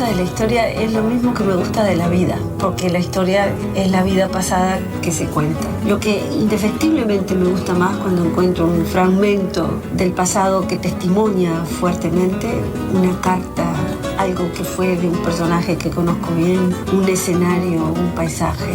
gusta de la historia es lo mismo que me gusta de la vida, porque la historia es la vida pasada que se cuenta. Lo que indefectiblemente me gusta más cuando encuentro un fragmento del pasado que testimonia fuertemente una carta, algo que fue de un personaje que conozco bien, un escenario, un paisaje.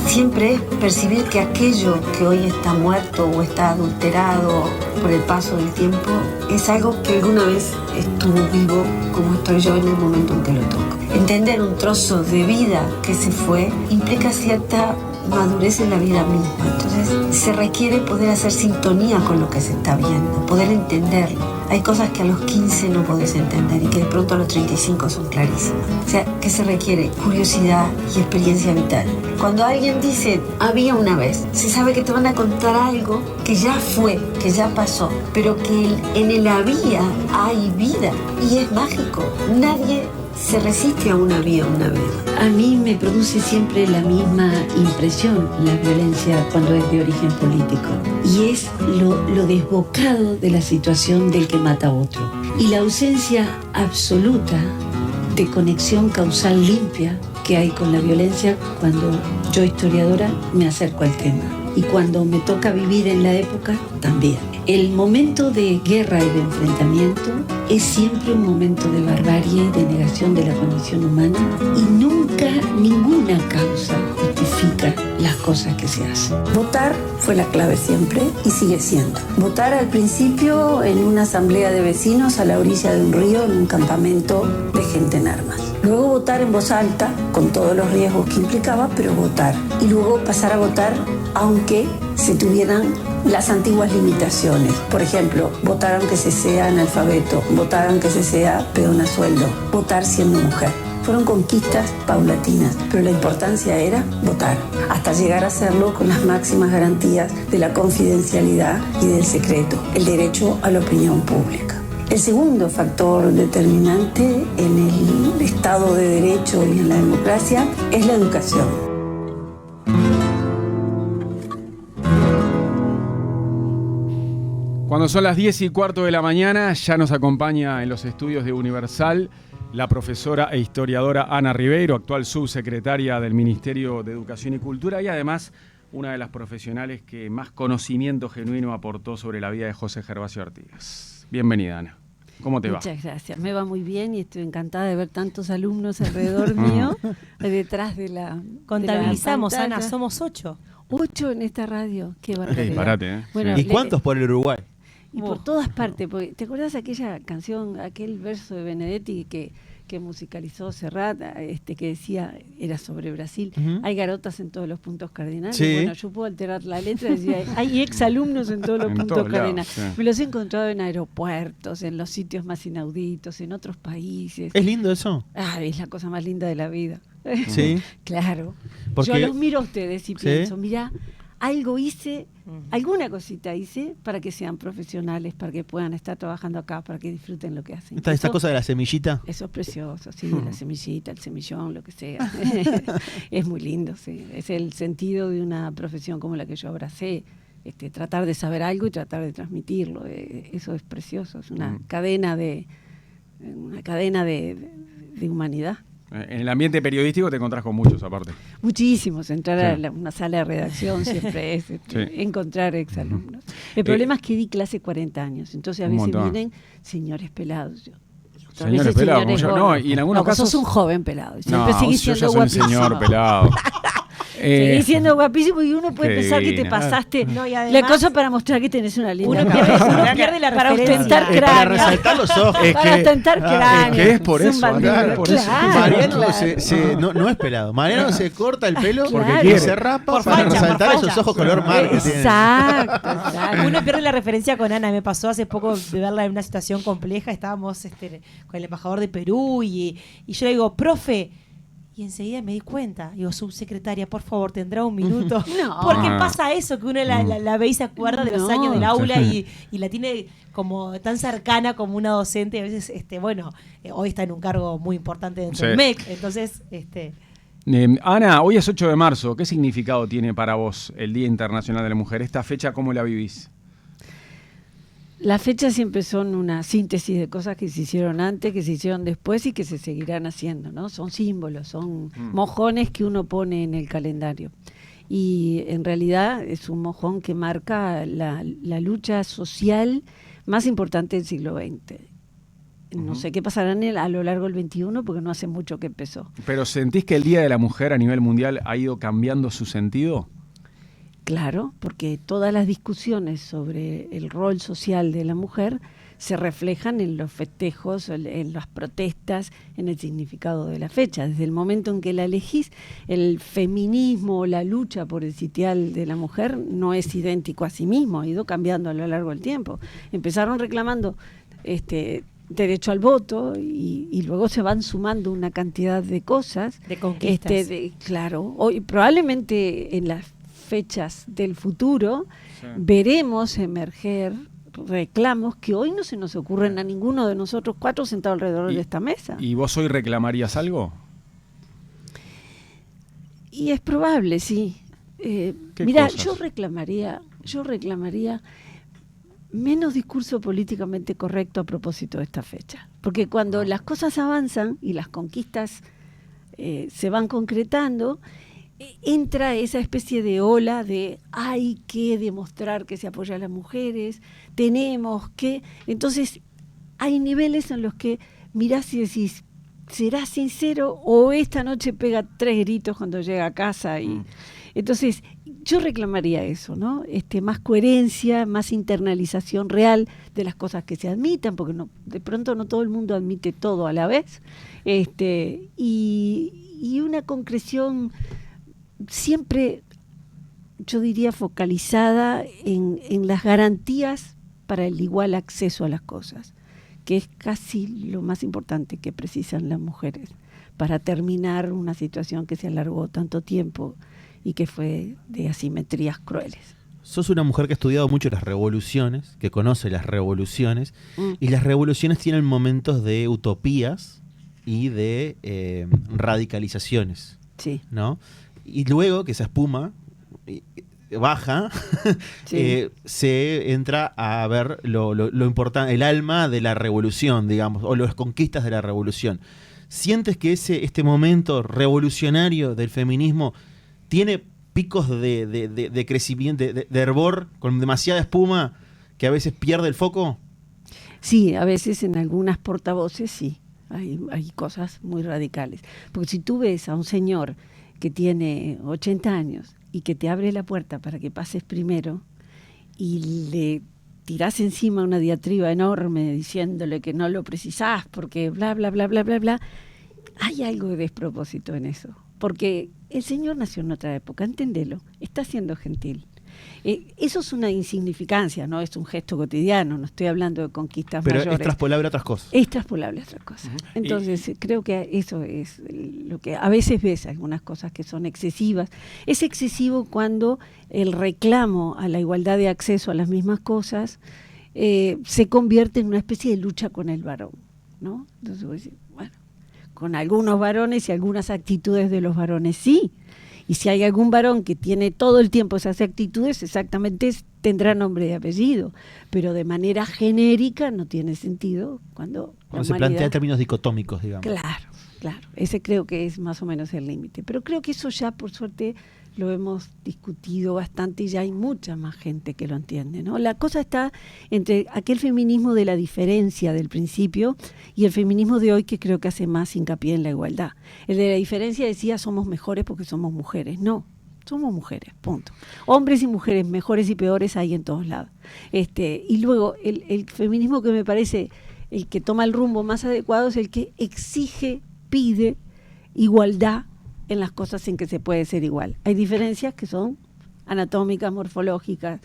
Siempre es percibir que aquello que hoy está muerto o está adulterado por el paso del tiempo es algo que alguna vez estuvo vivo, como estoy yo en el momento en que lo toco. Entender un trozo de vida que se fue implica cierta madurez en la vida misma. Entonces se requiere poder hacer sintonía con lo que se está viendo, poder entenderlo. Hay cosas que a los 15 no podés entender y que de pronto a los 35 son clarísimas. O sea, que se requiere curiosidad y experiencia vital. Cuando alguien dice, había una vez, se sabe que te van a contar algo que ya fue, que ya pasó, pero que en el había hay vida y es mágico. Nadie se resiste a una vía una vez. A mí me produce siempre la misma impresión la violencia cuando es de origen político. Y es lo desbocado de la situación del que mata a otro. Y la ausencia absoluta de conexión causal limpia que hay con la violencia cuando yo, historiadora, me acerco al tema. Y cuando me toca vivir en la época, también. El momento de guerra y de enfrentamiento es siempre un momento de barbarie, de negación de la condición humana, y nunca ninguna causa justifica las cosas que se hacen. Votar fue la clave siempre y sigue siendo. Votar al principio en una asamblea de vecinos a la orilla de un río en un campamento de gente en armas. Luego votar en voz alta, con todos los riesgos que implicaba, pero votar. Y luego pasar a votar aunque se tuvieran las antiguas limitaciones. Por ejemplo, votar aunque se sea analfabeto, votar aunque se sea peón a sueldo, votar siendo mujer. Fueron conquistas paulatinas, pero la importancia era votar, hasta llegar a hacerlo con las máximas garantías de la confidencialidad y del secreto, el derecho a la opinión pública. El segundo factor determinante en el Estado de Derecho y en la democracia es la educación. Cuando son las 10:15 de la mañana, ya nos acompaña en los estudios de Universal la profesora e historiadora Ana Ribeiro, actual subsecretaria del Ministerio de Educación y Cultura y además una de las profesionales que más conocimiento genuino aportó sobre la vida de José Gervasio Artigas. Bienvenida, Ana. ¿Cómo te va? Muchas gracias. Me va muy bien y estoy encantada de ver tantos alumnos alrededor mío, detrás de la Contabilizamos, de la Ana, somos 8. 8 en esta radio. Qué barbaridad. Disparate, ¿eh? Bueno, ¿Y cuántos por el Uruguay? Y por todas partes, porque ¿te acuerdas aquella canción, aquel verso de Benedetti que musicalizó Serrat, que decía, era sobre Brasil, hay garotas en todos los puntos cardinales? Sí. Bueno, yo puedo alterar la letra y decía, hay exalumnos en todos los En puntos todos lados, cardinales. sí. Me los he encontrado en aeropuertos, en los sitios más inauditos, en otros países. ¿Es lindo eso? Es la cosa más linda de la vida. Sí. Claro. Porque- Yo los miro a ustedes y ¿Sí? pienso, mirá, algo hice, alguna cosita hice para que sean profesionales, para que puedan estar trabajando acá, para que disfruten lo que hacen. Esa cosa de la semillita. Eso es precioso, sí, la semillita, el semillón, lo que sea. Es muy lindo, sí. Es el sentido de una profesión como la que yo abracé. Tratar de saber algo y tratar de transmitirlo. Eso es precioso, es una cadena de humanidad. En el ambiente periodístico te encontrás con muchos aparte. Muchísimos. Entrar Sí. a una sala de redacción siempre es Sí. encontrar exalumnos. El problema es que di clase 40 años, entonces a Un veces montón. vienen señores pelados. Otras Señores veces pelados, señores como yo. gordos. No, y en algunos vos casos- sos un joven pelado. Siempre No, seguís yo siendo ya soy un guapísimo. señor pelado. Seguís siendo guapísimo y uno puede Qué pensar que te divina. pasaste No, y la además- cosa para mostrar que tenés una linda Uno cabeza. pierde la para referencia. ostentar Para cráneo. resaltar los ojos. Para ostentar cráneo. es que es por un eso, bandido. claro, por eso. Mariano claro. no es pelado. Mariano se corta el pelo Porque y quiere. se rapa Por para facha, resaltar por esos facha. ojos color mar que tiene. Exacto. Uno pierde la referencia con Ana. Me pasó hace poco de verla en una situación compleja. Estábamos con el embajador de Perú y yo le digo, profe, y enseguida me di cuenta. Digo, subsecretaria, por favor, tendrá un minuto. No. Porque pasa eso, que uno la ve y se acuerda de los No. años del aula y la tiene como tan cercana como una docente. A veces, hoy está en un cargo muy importante dentro Sí. del MEC. Entonces, Ana, hoy es 8 de marzo. ¿Qué significado tiene para vos el Día Internacional de la Mujer? ¿Esta fecha cómo la vivís? Las fechas siempre son una síntesis de cosas que se hicieron antes, que se hicieron después y que se seguirán haciendo, ¿no? Son símbolos, son mojones que uno pone en el calendario. Y en realidad es un mojón que marca la lucha social más importante del siglo XX. No sé qué pasará a lo largo del XXI porque no hace mucho que empezó. ¿Pero sentís que el Día de la Mujer a nivel mundial ha ido cambiando su sentido? Claro, porque todas las discusiones sobre el rol social de la mujer se reflejan en los festejos, en las protestas, en el significado de la fecha. Desde el momento en que la elegís, el feminismo o la lucha por el sitial de la mujer no es idéntico a sí mismo, ha ido cambiando a lo largo del tiempo. Empezaron reclamando derecho al voto y luego se van sumando una cantidad de cosas. De conquistas. Claro, hoy probablemente en las fechas del futuro Sí. veremos emerger reclamos que hoy no se nos ocurren a ninguno de nosotros cuatro sentados alrededor de esta mesa. ¿Y vos hoy reclamarías algo? Y es probable, sí. ¿Qué Mira, cosas? yo reclamaría menos discurso políticamente correcto a propósito de esta fecha. Porque cuando las cosas avanzan y las conquistas se van concretando, entra esa especie de ola de hay que demostrar que se apoya a las mujeres, tenemos que... Entonces hay niveles en los que mirás y decís, ¿será sincero o esta noche pega 3 gritos cuando llega a casa? Y entonces yo reclamaría eso, ¿no? Más coherencia, más internalización real de las cosas que se admitan, porque de pronto no todo el mundo admite todo a la vez, y una concreción siempre, yo diría, focalizada en las garantías para el igual acceso a las cosas, que es casi lo más importante que precisan las mujeres para terminar una situación que se alargó tanto tiempo y que fue de asimetrías crueles. Sos una mujer que ha estudiado mucho las revoluciones, que conoce las revoluciones, y las revoluciones tienen momentos de utopías y de radicalizaciones, Sí. ¿no? Y luego que esa espuma baja, Sí. se entra a ver lo importante, el alma de la revolución, digamos, o las conquistas de la revolución. ¿Sientes que este momento revolucionario del feminismo tiene picos de crecimiento, de hervor, con demasiada espuma, que a veces pierde el foco? Sí, a veces en algunas portavoces sí, hay cosas muy radicales. Porque si tú ves a un señor que tiene 80 años y que te abre la puerta para que pases primero y le tirás encima una diatriba enorme diciéndole que no lo precisás porque bla, bla, bla, bla, bla, bla, hay algo de despropósito en eso. Porque el señor nació en otra época, entendelo, está siendo gentil. Eso es una insignificancia, no es un gesto cotidiano, no estoy hablando de conquistas Pero mayores. es traspolable a otras cosas. Es traspolable a otra cosa. Entonces, creo que eso es lo que a veces ves, algunas cosas que son excesivas. Es excesivo cuando el reclamo a la igualdad de acceso a las mismas cosas se convierte en una especie de lucha con el varón, ¿no? Entonces, voy a decir, bueno, con algunos varones y algunas actitudes de los varones sí. Y si hay algún varón que tiene todo el tiempo esas actitudes, exactamente tendrá nombre y apellido. Pero de manera genérica no tiene sentido cuando Se plantea en términos dicotómicos, digamos. Claro. Ese creo que es más o menos el límite. Pero creo que eso ya, por suerte, lo hemos discutido bastante y ya hay mucha más gente que lo entiende, ¿no? La cosa está entre aquel feminismo de la diferencia del principio y el feminismo de hoy, que creo que hace más hincapié en la igualdad. El de la diferencia decía somos mejores porque somos mujeres. No, somos mujeres, punto. Hombres y mujeres mejores y peores hay en todos lados. Y luego el feminismo que me parece el que toma el rumbo más adecuado es el que exige, pide igualdad en las cosas en que se puede ser igual. Hay diferencias que son anatómicas, morfológicas.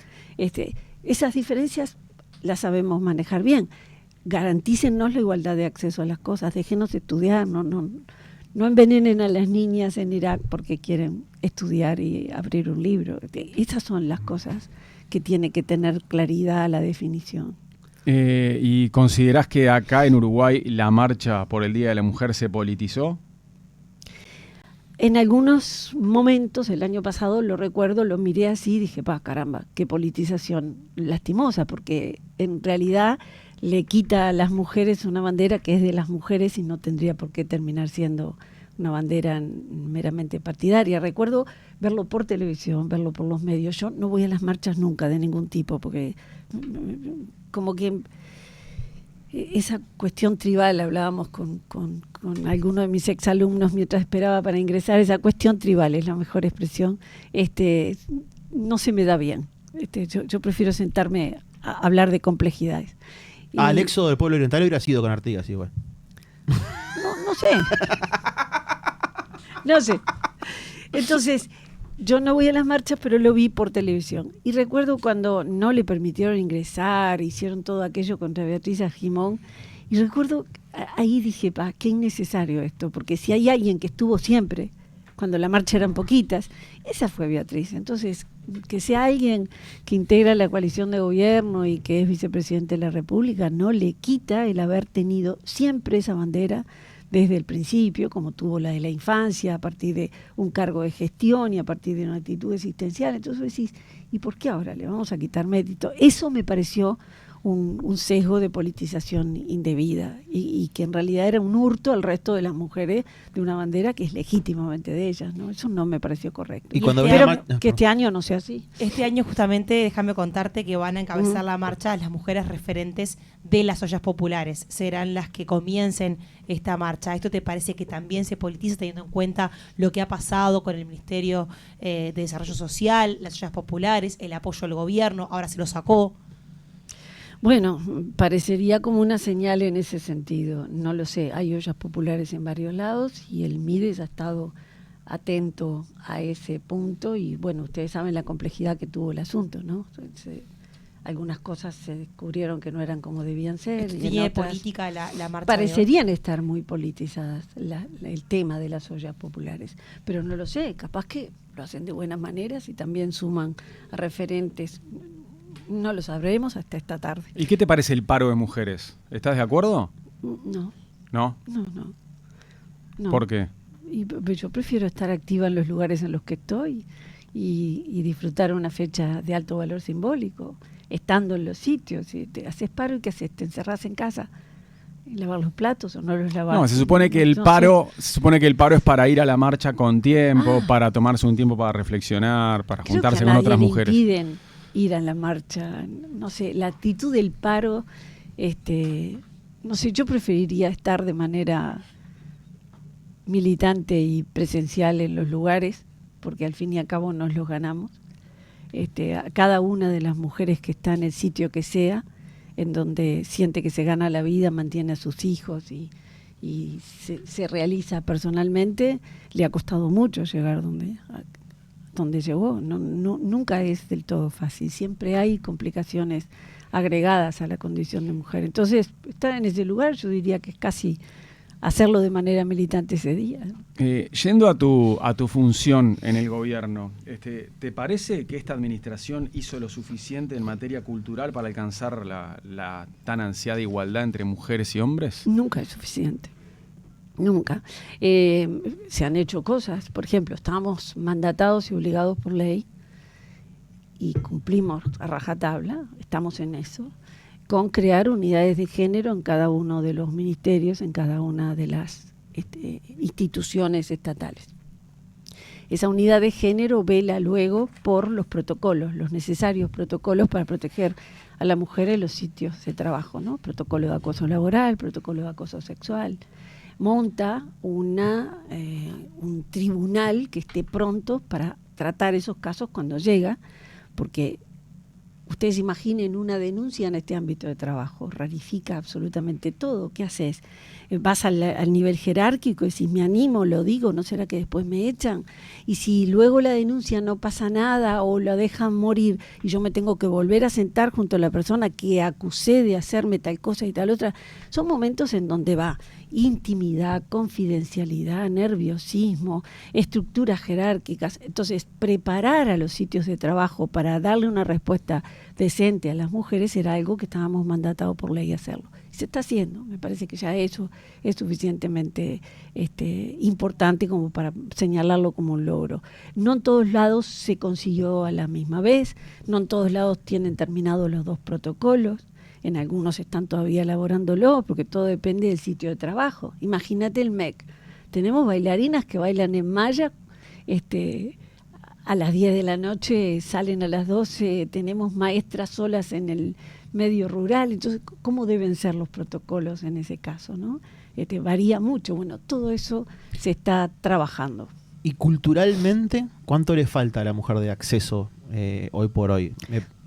Esas diferencias las sabemos manejar bien. Garantícennos la igualdad de acceso a las cosas, déjenos estudiar, no envenenen a las niñas en Irak porque quieren estudiar y abrir un libro. Esas son las cosas que tiene que tener claridad la definición. ¿Y considerás que acá en Uruguay la marcha por el Día de la Mujer se politizó? en algunos momentos, el año pasado, lo recuerdo, lo miré así y dije, caramba, qué politización lastimosa, porque en realidad le quita a las mujeres una bandera que es de las mujeres y no tendría por qué terminar siendo una bandera meramente partidaria. Recuerdo verlo por televisión, verlo por los medios. Yo no voy a las marchas nunca de ningún tipo, porque como que esa cuestión tribal, hablábamos con alguno de mis exalumnos mientras esperaba para ingresar, esa cuestión tribal es la mejor expresión, no se me da bien. Yo prefiero sentarme a hablar de complejidades. Al éxodo del pueblo oriental hubiera sido con Artigas igual. No sé. No sé. Entonces, yo no voy a las marchas, pero lo vi por televisión. Y recuerdo cuando no le permitieron ingresar, hicieron todo aquello contra Beatriz Argimón. Y recuerdo, ahí dije, qué innecesario esto, porque si hay alguien que estuvo siempre, cuando la marcha eran poquitas, esa fue Beatriz. Entonces, que sea alguien que integra la coalición de gobierno y que es vicepresidente de la República, no le quita el haber tenido siempre esa bandera desde el principio, como tuvo la de la infancia, a partir de un cargo de gestión y a partir de una actitud existencial. Entonces decís, ¿y por qué ahora le vamos a quitar mérito? Eso me pareció un sesgo de politización indebida y que en realidad era un hurto al resto de las mujeres de una bandera que es legítimamente de ellas, ¿no? Eso no me pareció correcto. Y cuando espero que este año no sea así. Este año justamente, déjame contarte que van a encabezar la marcha las mujeres referentes de las ollas populares. Serán las que comiencen esta marcha. ¿Esto te parece que también se politiza teniendo en cuenta lo que ha pasado con el Ministerio de Desarrollo Social, las ollas populares, el apoyo al gobierno, ahora se lo sacó? Bueno, parecería como una señal en ese sentido. No lo sé, hay ollas populares en varios lados y el MIDES ha estado atento a ese punto y bueno, ustedes saben la complejidad que tuvo el asunto, ¿no? Algunas cosas se descubrieron que no eran como debían ser. ¿Tiene política la marcha? Parecerían estar muy politizadas el tema de las ollas populares, pero no lo sé, capaz que lo hacen de buenas maneras y también suman a referentes. No lo sabremos hasta esta tarde. ¿Y qué te parece el paro de mujeres? ¿Estás de acuerdo? No. ¿No? No. ¿Por qué? Yo prefiero estar activa en los lugares en los que estoy y disfrutar una fecha de alto valor simbólico, estando en los sitios. Si te haces paro, ¿y qué haces? ¿Te encerrás en casa? ¿Lavar los platos o no los lavas? No, se supone que el paro es para ir a la marcha con tiempo, para tomarse un tiempo para reflexionar, para juntarse con otras mujeres. Impiden ir a la marcha, no sé, la actitud del paro, no sé, yo preferiría estar de manera militante y presencial en los lugares, porque al fin y al cabo nos los ganamos. A cada una de las mujeres que está en el sitio que sea, en donde siente que se gana la vida, mantiene a sus hijos y se realiza personalmente, le ha costado mucho llegar donde llegó. Nunca es del todo fácil, siempre hay complicaciones agregadas a la condición de mujer. Entonces, estar en ese lugar yo diría que es casi hacerlo de manera militante ese día. Yendo a tu función en el gobierno, ¿te parece que esta administración hizo lo suficiente en materia cultural para alcanzar la tan ansiada igualdad entre mujeres y hombres? Nunca es suficiente. Nunca. Se han hecho cosas, por ejemplo, estamos mandatados y obligados por ley y cumplimos a rajatabla, estamos en eso, con crear unidades de género en cada uno de los ministerios, en cada una de las instituciones estatales. Esa unidad de género vela luego por los protocolos, los necesarios protocolos para proteger a la mujer en los sitios de trabajo, ¿no? Protocolo de acoso laboral, protocolo de acoso sexual. Monta un tribunal que esté pronto para tratar esos casos cuando llega, porque ustedes imaginen una denuncia en este ámbito de trabajo, rarifica absolutamente todo. ¿Qué haces? Vas al nivel jerárquico y decís, me animo, lo digo, ¿no será que después me echan? Y si luego la denuncia no pasa nada o la dejan morir y yo me tengo que volver a sentar junto a la persona que acusé de hacerme tal cosa y tal otra, son momentos en donde va intimidad, confidencialidad, nerviosismo, estructuras jerárquicas. Entonces, preparar a los sitios de trabajo para darle una respuesta decente a las mujeres era algo que estábamos mandatados por ley a hacerlo. Se está haciendo, me parece que ya eso es suficientemente importante como para señalarlo como un logro. No en todos lados se consiguió a la misma vez, no en todos lados tienen terminados los 2 protocolos, en algunos están todavía elaborándolo, porque todo depende del sitio de trabajo. Imagínate el MEC, tenemos bailarinas que bailan en malla, a las 10 de la noche salen a las 12, tenemos maestras solas en el medio rural, entonces, ¿cómo deben ser los protocolos en ese caso, no? Varía mucho, bueno, todo eso se está trabajando. Y culturalmente, ¿cuánto le falta a la mujer de acceso hoy por hoy?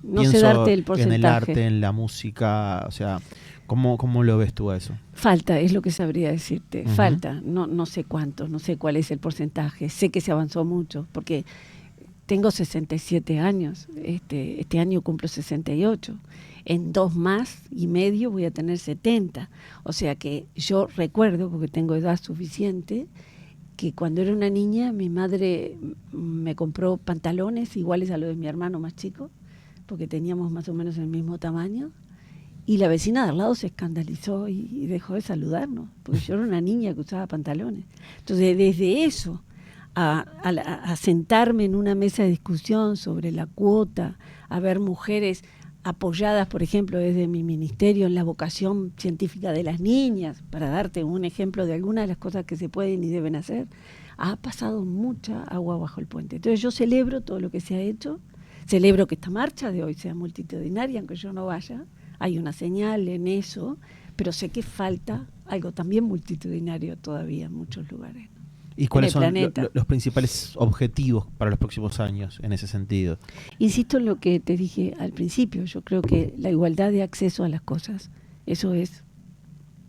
No sé darte el porcentaje. En el arte, en la música, o sea, ¿cómo lo ves tú a eso? Falta, es lo que sabría decirte, falta, no sé cuánto, no sé cuál es el porcentaje, sé que se avanzó mucho, porque tengo 67 años, este año cumplo 68, en 2 más y medio voy a tener 70, o sea que yo recuerdo, porque tengo edad suficiente, que cuando era una niña mi madre me compró pantalones iguales a los de mi hermano más chico, porque teníamos más o menos el mismo tamaño, y la vecina de al lado se escandalizó y dejó de saludarnos, porque yo era una niña que usaba pantalones. Entonces, desde eso a sentarme en una mesa de discusión sobre la cuota, a ver mujeres apoyadas, por ejemplo, desde mi ministerio en la vocación científica de las niñas, para darte un ejemplo de algunas de las cosas que se pueden y deben hacer, ha pasado mucha agua bajo el puente. Entonces yo celebro todo lo que se ha hecho, celebro que esta marcha de hoy sea multitudinaria, aunque yo no vaya, hay una señal en eso, pero sé que falta algo también multitudinario todavía en muchos lugares. ¿Y cuáles son los principales objetivos para los próximos años en ese sentido? Insisto en lo que te dije al principio, yo creo que la igualdad de acceso a las cosas, eso es.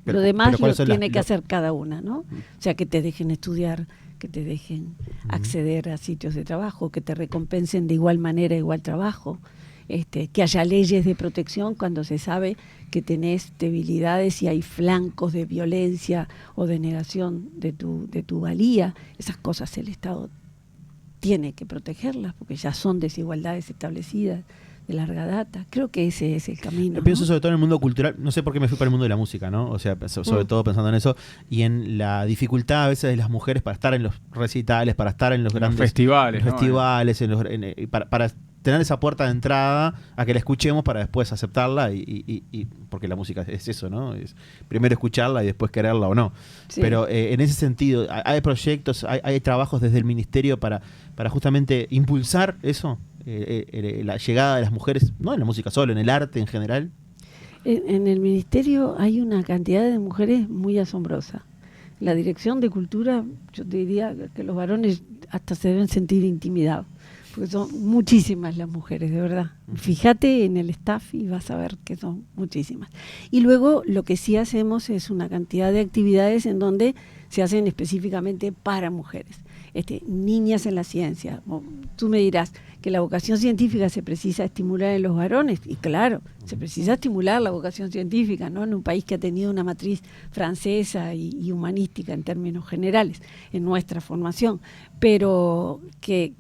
Lo demás lo tiene que hacer cada una, ¿no? O sea, que te dejen estudiar, que te dejen acceder a sitios de trabajo, que te recompensen de igual manera, igual trabajo. Que haya leyes de protección cuando se sabe que tenés debilidades y hay flancos de violencia o de negación de tu valía. Esas cosas el Estado tiene que protegerlas porque ya son desigualdades establecidas de larga data. Creo que ese es el camino. Pienso sobre todo en el mundo cultural, no sé por qué me fui para el mundo de la música, ¿no? O sea, sobre todo pensando en eso y en la dificultad a veces de las mujeres para estar en los recitales, para estar en los grandes festivales, para tener esa puerta de entrada a que la escuchemos para después aceptarla y porque la música es eso, ¿no? Es primero escucharla y después quererla o no. Sí. Pero en ese sentido, hay proyectos, hay trabajos desde el ministerio para justamente impulsar eso, la llegada de las mujeres, no en la música solo, en el arte en general. En el ministerio hay una cantidad de mujeres muy asombrosa. La Dirección de Cultura, yo te diría que los varones hasta se deben sentir intimidados. Porque son muchísimas las mujeres, de verdad. Fíjate en el staff y vas a ver que son muchísimas. Y luego lo que sí hacemos es una cantidad de actividades en donde se hacen específicamente para mujeres. Niñas en la ciencia. Tú me dirás que la vocación científica se precisa estimular en los varones. Y claro, se precisa estimular la vocación científica, ¿no? En un país que ha tenido una matriz francesa y humanística en términos generales, en nuestra formación. Pero que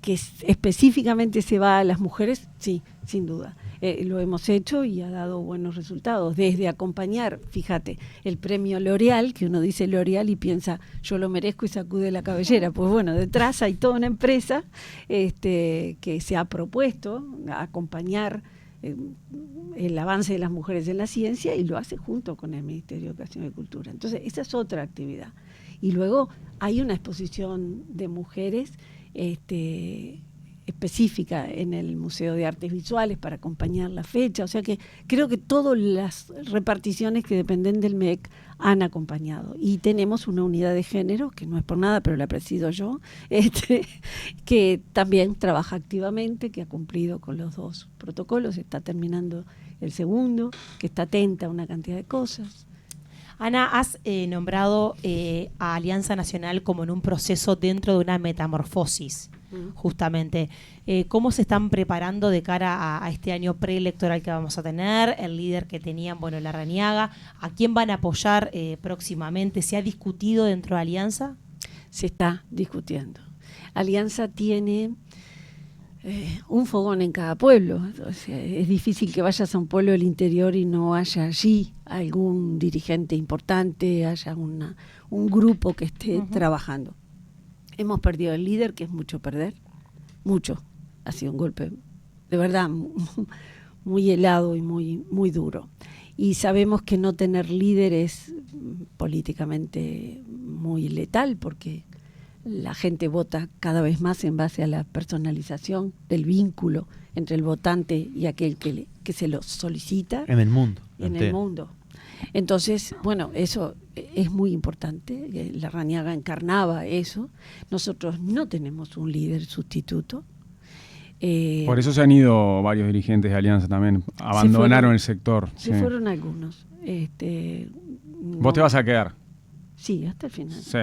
específicamente se va a las mujeres, sí, sin duda. Lo hemos hecho y ha dado buenos resultados. Desde acompañar, fíjate, el premio L'Oréal, que uno dice L'Oréal y piensa, yo lo merezco y sacude la cabellera. Pues bueno, detrás hay toda una empresa que se ha propuesto acompañar el avance de las mujeres en la ciencia y lo hace junto con el Ministerio de Educación y Cultura. Entonces, esa es otra actividad. Y luego hay una exposición de mujeres específica en el Museo de Artes Visuales para acompañar la fecha, o sea que creo que todas las reparticiones que dependen del MEC han acompañado y tenemos una unidad de género que no es por nada, pero la presido yo, que también trabaja activamente, que ha cumplido con los 2 protocolos, está terminando el segundo, que está atenta a una cantidad de cosas. Ana, has nombrado a Alianza Nacional como en un proceso dentro de una metamorfosis, justamente. ¿Cómo se están preparando de cara a este año preelectoral que vamos a tener? El líder que tenían, Larrañaga. ¿A quién van a apoyar próximamente? ¿Se ha discutido dentro de Alianza? Se está discutiendo. Alianza tiene un fogón en cada pueblo. O sea, es difícil que vayas a un pueblo del interior y no haya allí algún dirigente importante, haya un grupo que esté trabajando. Hemos perdido el líder, que es mucho perder, mucho. Ha sido un golpe, de verdad, muy helado y muy duro. Y sabemos que no tener líder es políticamente muy letal, porque la gente vota cada vez más en base a la personalización del vínculo entre el votante y aquel que se lo solicita. En el mundo. En el mundo. Entonces, bueno, eso es muy importante. Larrañaga encarnaba eso. Nosotros no tenemos un líder sustituto. Por eso se han ido varios dirigentes de Alianza también, abandonaron el sector. Se fueron algunos. ¿Vos te vas a quedar? Sí, hasta el final. Sí.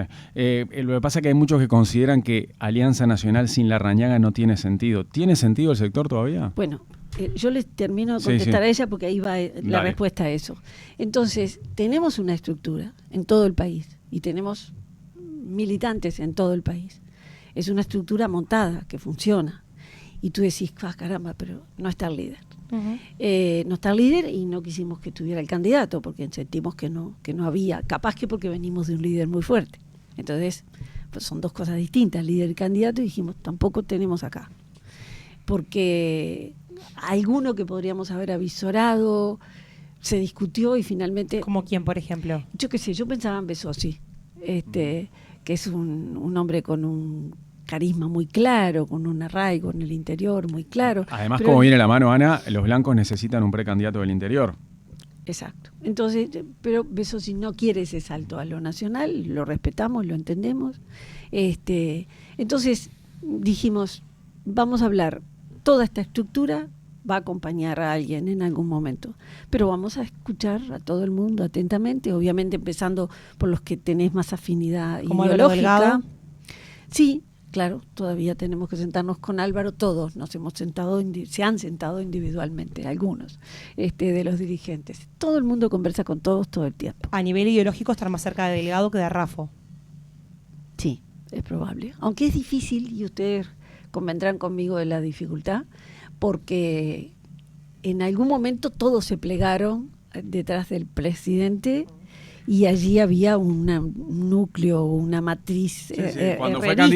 Lo que pasa es que hay muchos que consideran que Alianza Nacional sin Larrañaga no tiene sentido. ¿Tiene sentido el sector todavía? Bueno, yo les termino de contestar a ella porque ahí va la respuesta a eso. Entonces, tenemos una estructura en todo el país y tenemos militantes en todo el país. Es una estructura montada que funciona. Y tú decís, caramba, pero no está el líder. No está el líder y no quisimos que tuviera el candidato porque sentimos que no había, capaz que porque venimos de un líder muy fuerte. Entonces, pues son dos cosas distintas, líder y candidato, y dijimos, tampoco tenemos acá. Porque alguno que podríamos haber avisorado, se discutió y finalmente... ¿Como quién, por ejemplo? Yo qué sé, yo pensaba en Besosi, que es un hombre con un carisma muy claro, con un arraigo en el interior muy claro. Además, como viene la mano, Ana, los blancos necesitan un precandidato del interior. Exacto. Entonces, pero Besosi no quiere ese salto a lo nacional, lo respetamos, lo entendemos. Entonces dijimos, vamos a hablar, toda esta estructura va a acompañar a alguien en algún momento, pero vamos a escuchar a todo el mundo atentamente, obviamente empezando por los que tenés más afinidad como ideológica. Sí, claro, todavía tenemos que sentarnos con Álvaro, todos nos hemos sentado, se han sentado individualmente, algunos de los dirigentes. Todo el mundo conversa con todos todo el tiempo. A nivel ideológico estar más cerca de Delgado que de Raffo. Sí, es probable. Aunque es difícil, y ustedes convendrán conmigo de la dificultad, porque en algún momento todos se plegaron detrás del presidente y allí había un núcleo, una matriz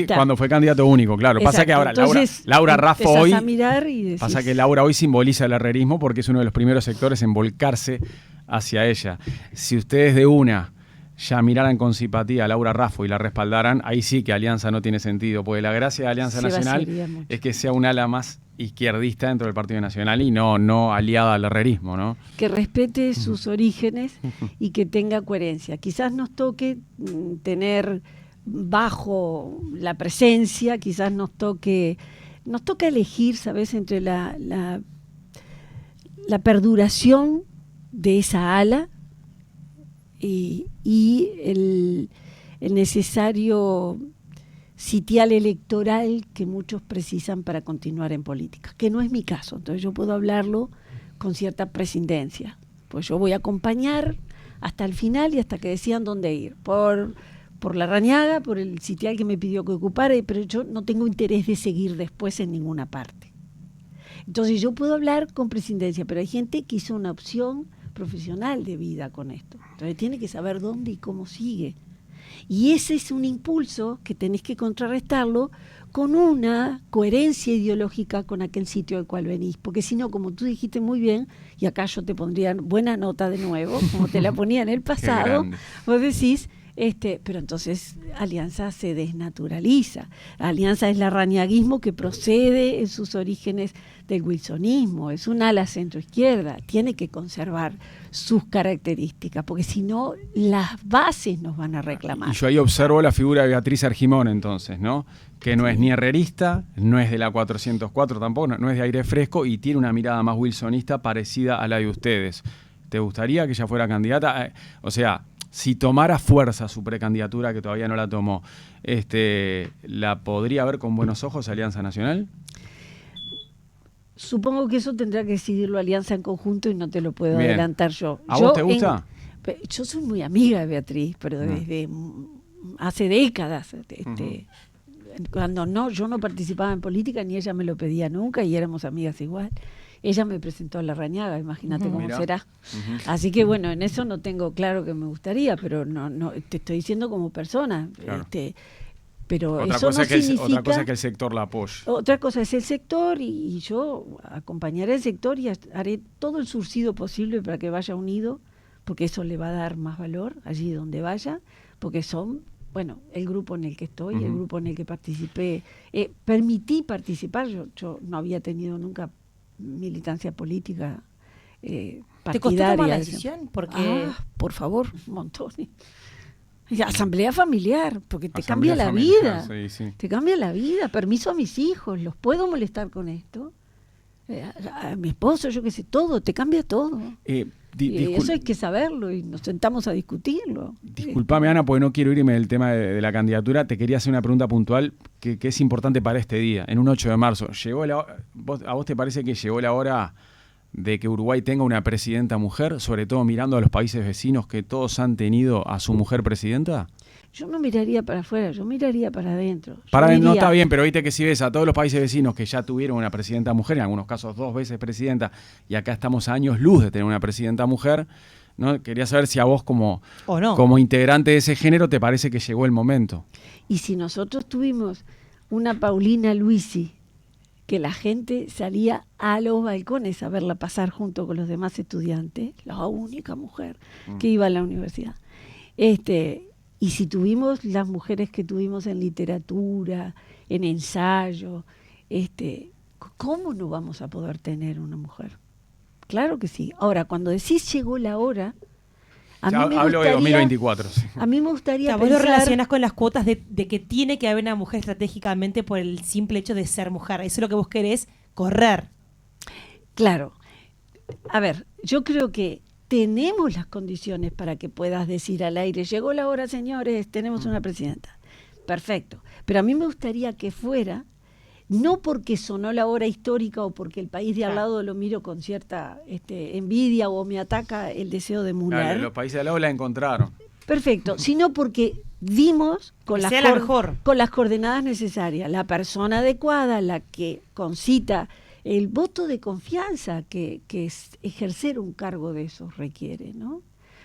cuando fue candidato único, claro. Exacto. Pasa que ahora entonces, Laura Raffo hoy a mirar y decís, pasa que Laura hoy simboliza el herrerismo porque es uno de los primeros sectores en volcarse hacia ella. Si ustedes de una ya miraran con simpatía a Laura Raffo y la respaldaran, ahí sí que Alianza no tiene sentido, porque la gracia de Alianza Nacional es que sea un ala más izquierdista dentro del Partido Nacional y no aliada al herrerismo, ¿no? Que respete sus orígenes y que tenga coherencia. Quizás nos toque tener bajo la presencia, quizás nos toca elegir, ¿sabes?, entre la perduración de esa ala y el necesario sitial electoral que muchos precisan para continuar en política, que no es mi caso. Entonces yo puedo hablarlo con cierta prescindencia, pues yo voy a acompañar hasta el final y hasta que decidan dónde ir, por Larrañaga, por el sitial que me pidió que ocupara, pero yo no tengo interés de seguir después en ninguna parte. Entonces yo puedo hablar con prescindencia, pero hay gente que hizo una opción profesional de vida con esto. Entonces tiene que saber dónde y cómo sigue. Y ese es un impulso que tenés que contrarrestarlo con una coherencia ideológica con aquel sitio al cual venís. Porque si no, como tú dijiste muy bien, y acá yo te pondría buena nota de nuevo, como te la ponía en el pasado, vos decís, pero entonces Alianza se desnaturaliza. Alianza es el larrañaguismo que procede en sus orígenes del wilsonismo, es un ala centro-izquierda, tiene que conservar sus características, porque si no, las bases nos van a reclamar. Y yo ahí observo la figura de Beatriz Argimón entonces, ¿no? Que no es ni herrerista, no es de la 404 tampoco, no es de aire fresco y tiene una mirada más wilsonista parecida a la de ustedes. ¿Te gustaría que ella fuera candidata? O sea, si tomara fuerza su precandidatura, que todavía no la tomó, ¿la podría ver con buenos ojos Alianza Nacional? Supongo que eso tendrá que decidirlo Alianza en conjunto y no te lo puedo adelantar yo. ¿A vos te gusta? Yo soy muy amiga de Beatriz, pero desde hace décadas. cuando yo no participaba en política, ni ella me lo pedía nunca y éramos amigas igual. Ella me presentó a Larrañaga, imagínate cómo Mirá. será. Así que bueno, en eso no tengo claro que me gustaría, pero no te estoy diciendo como persona. Claro. Pero Otra eso cosa, no que significa... otra cosa que el sector la apoye. Otra cosa es el sector y yo acompañaré el sector y haré todo el surcido posible para que vaya unido, porque eso le va a dar más valor allí donde vaya, porque son, bueno, el grupo en el que estoy, el grupo en el que participé, permití participar, yo no había tenido nunca militancia política partidaria. ¿Te costó tomar la decisión? Porque Por favor, un montón. Y asamblea familiar, porque te Asamblea cambia la familiar, vida. sí. Te cambia la vida. Permiso a mis hijos, ¿los puedo molestar con esto? A mi esposo, yo qué sé, todo, te cambia todo. Eso hay que saberlo y nos sentamos a discutirlo. Disculpame, Ana, porque no quiero irme del tema de la candidatura. Te quería hacer una pregunta puntual que es importante para este día, en un 8 de marzo. ¿A vos te parece que llegó la hora de que Uruguay tenga una presidenta mujer, sobre todo mirando a los países vecinos que todos han tenido a su mujer presidenta? Yo no miraría para afuera, yo miraría para adentro. No está bien, pero viste que si ves a todos los países vecinos que ya tuvieron una presidenta mujer, en algunos casos 2 veces presidenta, y acá estamos a años luz de tener una presidenta mujer, ¿no? Quería saber si a vos como integrante de ese género te parece que llegó el momento. Y si nosotros tuvimos una Paulina Luisi, que la gente salía a los balcones a verla pasar junto con los demás estudiantes, la única mujer que iba a la universidad. Y si tuvimos las mujeres que tuvimos en literatura, en ensayo, ¿cómo no vamos a poder tener una mujer? Claro que sí. Ahora, cuando decís llegó la hora, Hablo de 2024. Sí. A mí me gustaría vos lo pensar... relacionás con las cuotas de que tiene que haber una mujer estratégicamente por el simple hecho de ser mujer. Eso es lo que vos querés correr. Claro. A ver, yo creo que tenemos las condiciones para que puedas decir al aire, llegó la hora, señores, tenemos una presidenta. Perfecto. Pero a mí me gustaría que fuera, no porque sonó la hora histórica o porque el país de al lado lo miro con cierta envidia o me ataca el deseo de emular. Claro, los países de al lado la encontraron. Perfecto, sino porque dimos con las coordenadas necesarias, la persona adecuada, la que concita el voto de confianza que es ejercer un cargo de esos requiere, ¿no?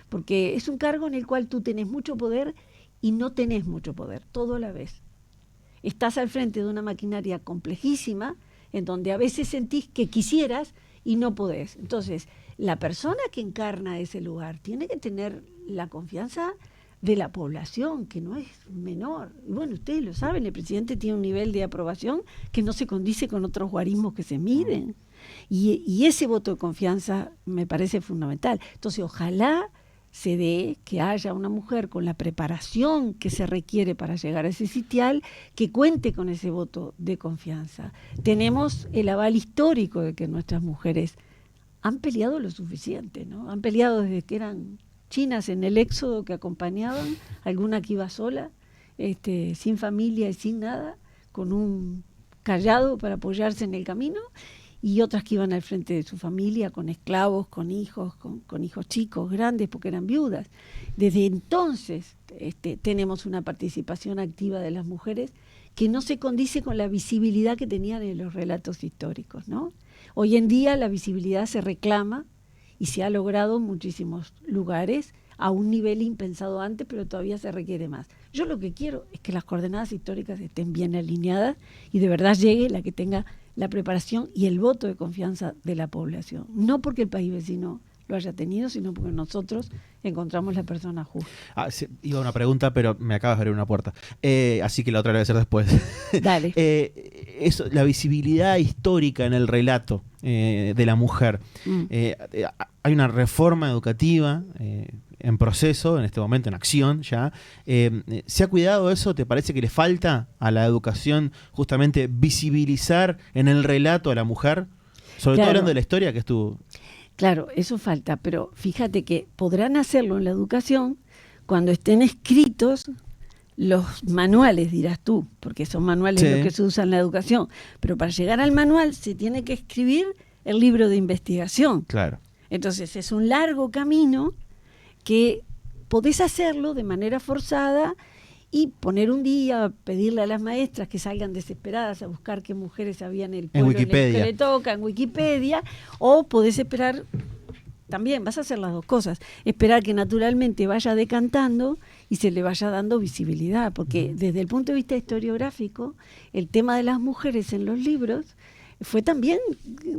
Porque es un cargo en el cual tú tenés mucho poder y no tenés mucho poder, todo a la vez. Estás al frente de una maquinaria complejísima en donde a veces sentís que quisieras y no podés. Entonces, la persona que encarna ese lugar tiene que tener la confianza de la población, que no es menor. Y bueno, ustedes lo saben, el presidente tiene un nivel de aprobación que no se condice con otros guarismos que se miden. Y ese voto de confianza me parece fundamental. Entonces, ojalá se dé que haya una mujer con la preparación que se requiere para llegar a ese sitial, que cuente con ese voto de confianza. Tenemos el aval histórico de que nuestras mujeres han peleado lo suficiente, ¿no? Han peleado desde que eran chinas en el éxodo que acompañaban, alguna que iba sola, sin familia y sin nada, con un callado para apoyarse en el camino, y otras que iban al frente de su familia, con esclavos, con hijos chicos, grandes, porque eran viudas. Desde entonces tenemos una participación activa de las mujeres que no se condice con la visibilidad que tenían en los relatos históricos, ¿no? Hoy en día la visibilidad se reclama y se ha logrado en muchísimos lugares a un nivel impensado antes, pero todavía se requiere más. Yo lo que quiero es que las coordenadas históricas estén bien alineadas y de verdad llegue la que tenga la preparación y el voto de confianza de la población. No porque el país vecino lo haya tenido, sino porque nosotros encontramos la persona justa. Sí, iba una pregunta, pero me acabas de abrir una puerta. Así que la otra la voy a hacer después. Dale. Eso, la visibilidad histórica en el relato de la mujer. Hay una reforma educativa en proceso, en este momento, en acción ya. ¿Se ha cuidado eso? ¿Te parece que le falta a la educación justamente visibilizar en el relato a la mujer? Sobre todo hablando de la historia, que es tu... Claro, eso falta, pero fíjate que podrán hacerlo en la educación cuando estén escritos los manuales, dirás tú, porque son manuales los que se usan en la educación. Pero para llegar al manual se tiene que escribir el libro de investigación. Claro. Entonces es un largo camino que podés hacerlo de manera forzada y poner un día, pedirle a las maestras que salgan desesperadas a buscar qué mujeres habían en el pueblo Wikipedia. que le toca, en Wikipedia, o podés esperar, también vas a hacer las dos cosas, esperar que naturalmente vaya decantando y se le vaya dando visibilidad, porque desde el punto de vista historiográfico, el tema de las mujeres en los libros fue también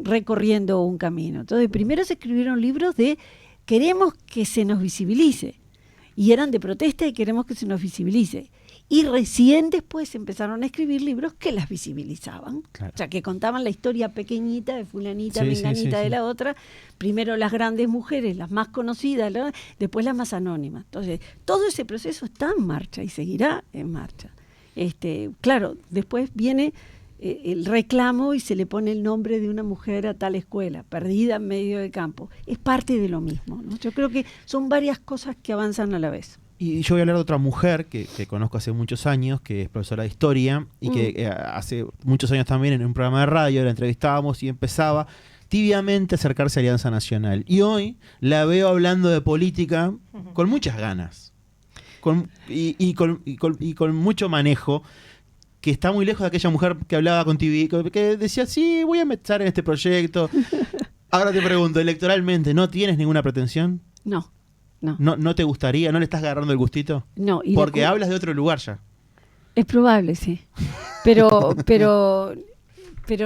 recorriendo un camino. Entonces, primero se escribieron libros de queremos que se nos visibilice, y eran de protesta y queremos que se nos visibilice. Y recién después empezaron a escribir libros que las visibilizaban. Claro. O sea, que contaban la historia pequeñita de fulanita, Sí, menganita sí. de la otra. Primero las grandes mujeres, las más conocidas, después las más anónimas. Entonces, todo ese proceso está en marcha y seguirá en marcha. Claro, después viene el reclamo y se le pone el nombre de una mujer a tal escuela, perdida en medio del campo. Es parte de lo mismo, ¿no? Yo creo que son varias cosas que avanzan a la vez. Y yo voy a hablar de otra mujer que conozco hace muchos años, que es profesora de historia y que hace muchos años también en un programa de radio la entrevistábamos y empezaba tibiamente a acercarse a Alianza Nacional. Y hoy la veo hablando de política con muchas ganas y con mucho manejo, que está muy lejos de aquella mujer que hablaba con TV, que decía, sí, voy a empezar en este proyecto. Ahora te pregunto, electoralmente, ¿no tienes ninguna pretensión? No. ¿No te gustaría? ¿No le estás agarrando el gustito? No. Y porque hablas de otro lugar ya. Es probable, sí. Pero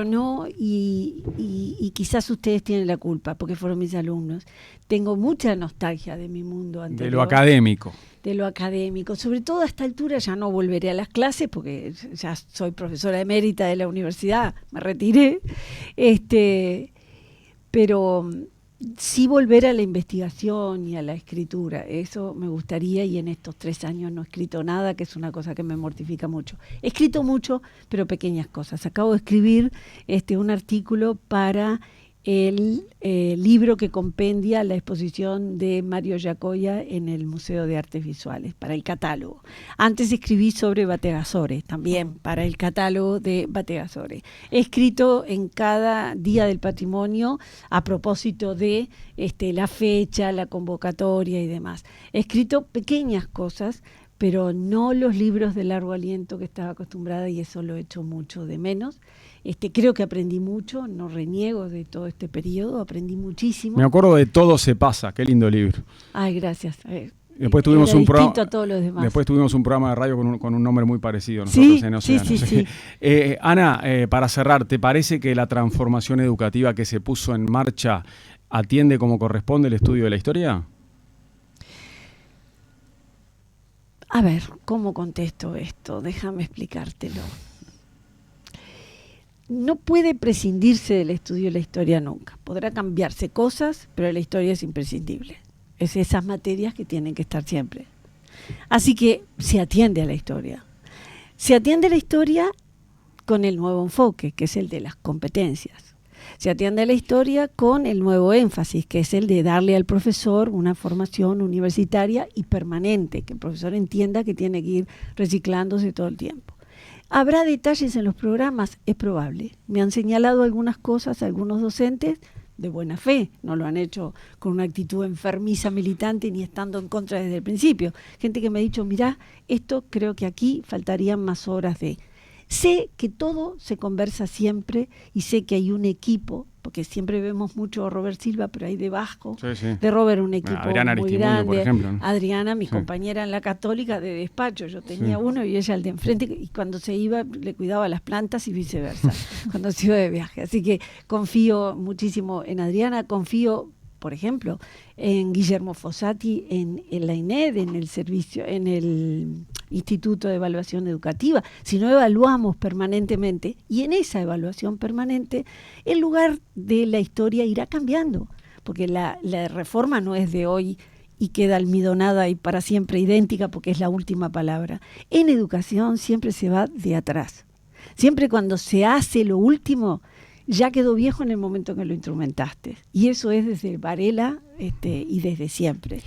no, y quizás ustedes tienen la culpa, porque fueron mis alumnos. Tengo mucha nostalgia de mi mundo anterior. De lo académico. De lo académico. Sobre todo a esta altura ya no volveré a las clases, porque ya soy profesora emérita de la universidad, me retiré. Pero sí volver a la investigación y a la escritura, eso me gustaría, y en estos 3 años no he escrito nada, que es una cosa que me mortifica mucho. He escrito mucho, pero pequeñas cosas. Acabo de escribir un artículo para el libro que compendia la exposición de Mario Giacoia en el Museo de Artes Visuales, para el catálogo. Antes escribí sobre Bategasore, también para el catálogo de Bategasore. He escrito en cada Día del Patrimonio a propósito de la fecha, la convocatoria y demás. He escrito pequeñas cosas, pero no los libros de largo aliento que estaba acostumbrada, y eso lo he hecho mucho de menos. Creo que aprendí mucho, no reniego de todo este periodo, aprendí muchísimo. Me acuerdo de Todo se pasa, qué lindo libro. Ay, gracias. Después tuvimos un programa. A todos los demás. Después tuvimos un programa de radio con un nombre muy parecido nosotros en Océano. Sí. Ana, para cerrar, ¿te parece que la transformación educativa que se puso en marcha atiende como corresponde el estudio de la historia? A ver, ¿cómo contesto esto? Déjame explicártelo. No puede prescindirse del estudio de la historia nunca. Podrá cambiarse cosas, pero la historia es imprescindible. Es esas materias que tienen que estar siempre. Así que se atiende a la historia. Se atiende a la historia con el nuevo enfoque, que es el de las competencias. Se atiende a la historia con el nuevo énfasis, que es el de darle al profesor una formación universitaria y permanente, que el profesor entienda que tiene que ir reciclándose todo el tiempo. ¿Habrá detalles en los programas? Es probable. Me han señalado algunas cosas algunos docentes de buena fe, no lo han hecho con una actitud enfermiza militante ni estando en contra desde el principio. Gente que me ha dicho, mirá, esto creo que aquí faltarían más horas de... Sé que todo se conversa siempre y sé que hay un equipo, porque siempre vemos mucho a Robert Silva, pero hay debajo de Robert un equipo Adriana muy Aristimuño, grande. por ejemplo, ¿no? Adriana, mi compañera en la Católica de despacho, yo tenía uno y ella el de enfrente, y cuando se iba le cuidaba las plantas y viceversa, cuando se iba de viaje. Así que confío muchísimo en Adriana, confío, por ejemplo, en Guillermo Fossati, en la INED, en el servicio, en el Instituto de Evaluación Educativa. Si no evaluamos permanentemente, y en esa evaluación permanente, el lugar de la historia irá cambiando, porque la reforma no es de hoy y queda almidonada y para siempre idéntica, porque es la última palabra. En educación siempre se va de atrás. Siempre cuando se hace lo último, ya quedó viejo en el momento que lo instrumentaste. Y eso es desde Varela y desde siempre.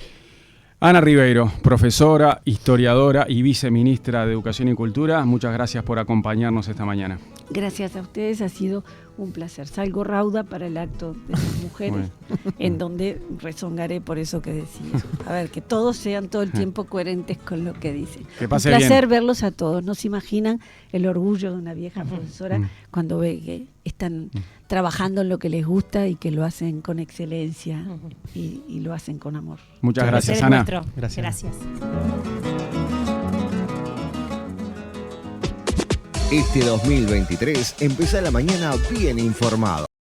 Ana Ribeiro, profesora, historiadora y viceministra de Educación y Cultura, muchas gracias por acompañarnos esta mañana. Gracias a ustedes, ha sido Un placer. Salgo rauda para el acto de las mujeres, en donde rezongaré por eso que decía. A ver, que todos sean todo el tiempo coherentes con lo que dicen. Que pase un placer bien. verlos a todos. No se imaginan el orgullo de una vieja profesora cuando ve que están trabajando en lo que les gusta y que lo hacen con excelencia y lo hacen con amor. Muchas El gracias, placer es Ana. nuestro. Gracias. Este 2023 empieza la mañana bien informado.